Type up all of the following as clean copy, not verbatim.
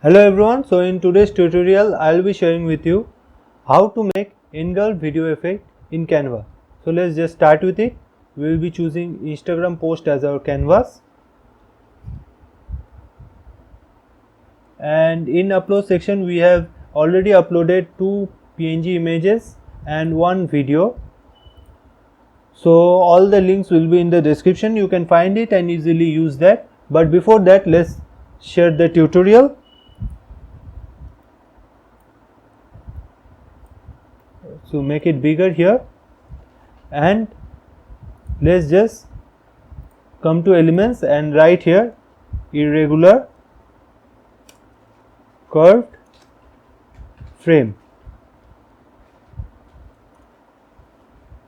Hello everyone, so in today's tutorial I will be sharing with you how to make in-girl video effect in Canva. So let's just start with it. We will be choosing Instagram post as our canvas, and in upload section we have already uploaded 2 PNG images and 1 video. So all the links will be in the description, you can find it and easily use that. But before that, let's share the tutorial. So make it bigger here, and let's just come to elements and write here irregular curved frame,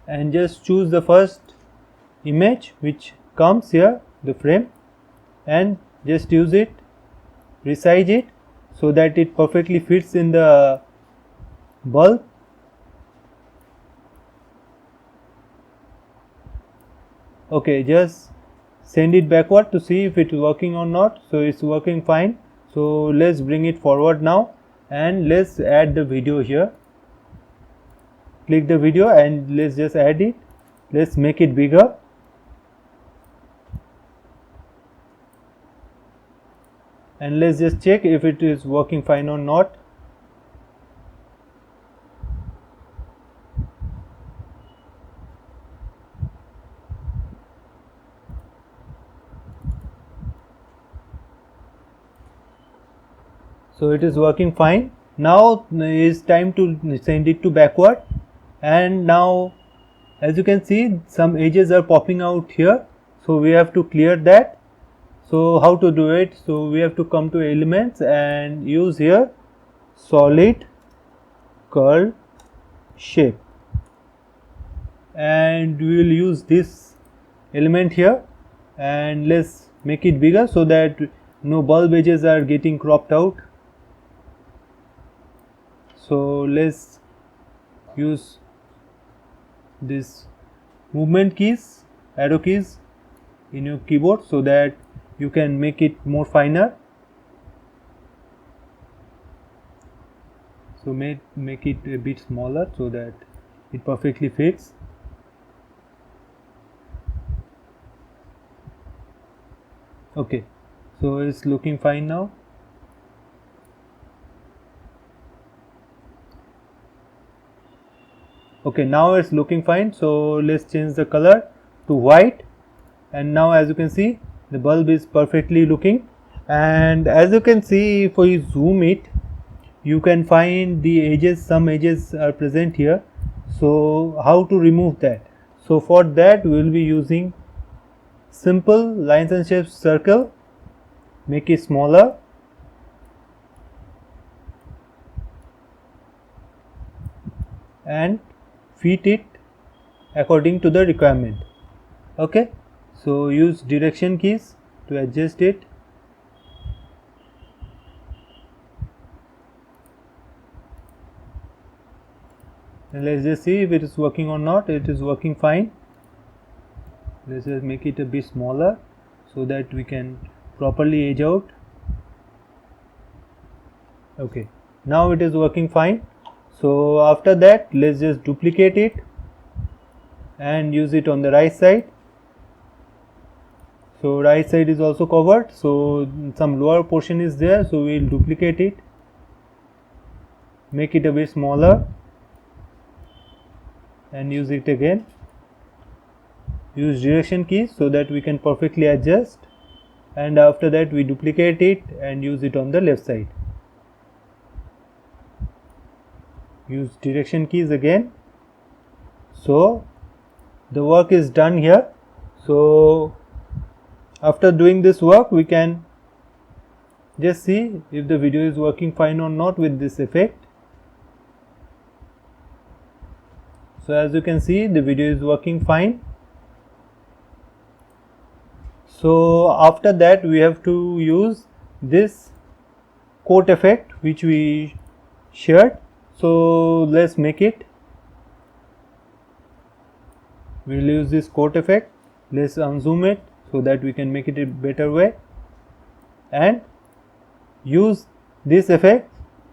and just choose the first image which comes here, the frame, and just use it, resize it so that it perfectly fits in the bulb. Okay, just send it backward to see if it is working or not. So it's working fine. So let's bring it forward now, and let's add the video here. Click the video and let's just add it. Let's make it bigger, and let's just check if it is working fine or not. So it is working fine. Now is time to send it to backward, and now as you can see some edges are popping out here, so we have to clear that. So how to do it? So we have to come to elements and use here solid curl shape, and we will use this element here, and let's make it bigger so that no bulb edges are getting cropped out. So let's use this movement keys, arrow keys in your keyboard so that you can make it more finer. So make it a bit smaller so that it perfectly fits. Okay, so it's looking fine now. Okay, now it's looking fine. So let's change the color to white, and now as you can see the bulb is perfectly looking. And as you can see, if we zoom it, you can find the edges, some edges are present here. So how to remove that? So for that we will be using simple lines and shapes circle, make it smaller, and fit it according to the requirement. Okay, so use direction keys to adjust it. And let's just see if it is working or not. It is working fine. Let's just make it a bit smaller so that we can properly edge out. Okay, now it is working fine. So after that, let's just duplicate it and use it on the right side. So right side is also covered, so some lower portion is there, so we will duplicate it, make it a bit smaller, and use it again. Use direction keys so that we can perfectly adjust, and after that we duplicate it and use it on the left side. Use direction keys again. So the work is done here. So after doing this work, we can just see if the video is working fine or not with this effect. So as you can see, the video is working fine. So after that we have to use this coat effect which we shared. So let's make it. We will use this coat effect. Let's unzoom it so that we can make it a better way, and use this effect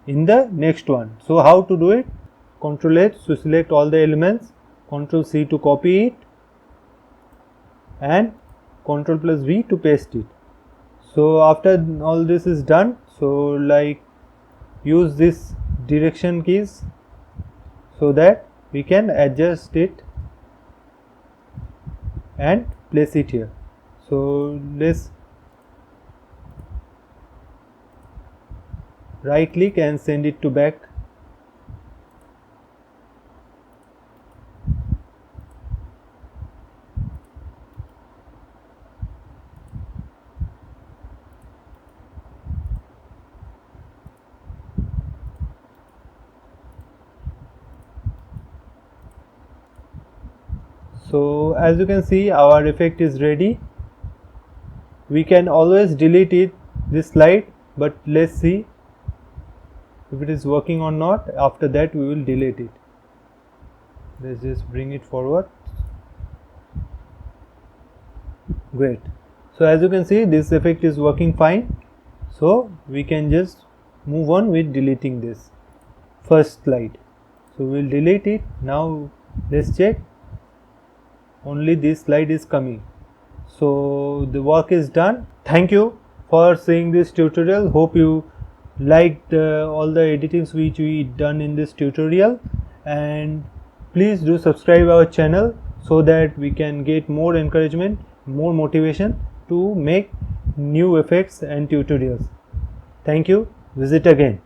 in the next one. So how to do it? Ctrl H to select all the elements, Ctrl C to copy it, and Ctrl plus V to paste it. So after all this is done, so like use this direction keys so that we can adjust it and place it here. So let's right click and send it to back. So as you can see, our effect is ready. We can always delete it, this slide, but let's see if it is working or not. After that we will delete it. Let's just bring it forward. Great. So as you can see, this effect is working fine. So we can just move on with deleting this first slide. So we will delete it. Now let's check. Only this slide is coming. So the work is done. Thank you for seeing this tutorial. Hope you liked all the editings which we done in this tutorial, and please do subscribe our channel so that we can get more encouragement, more motivation to make new effects and tutorials. Thank you. Visit again.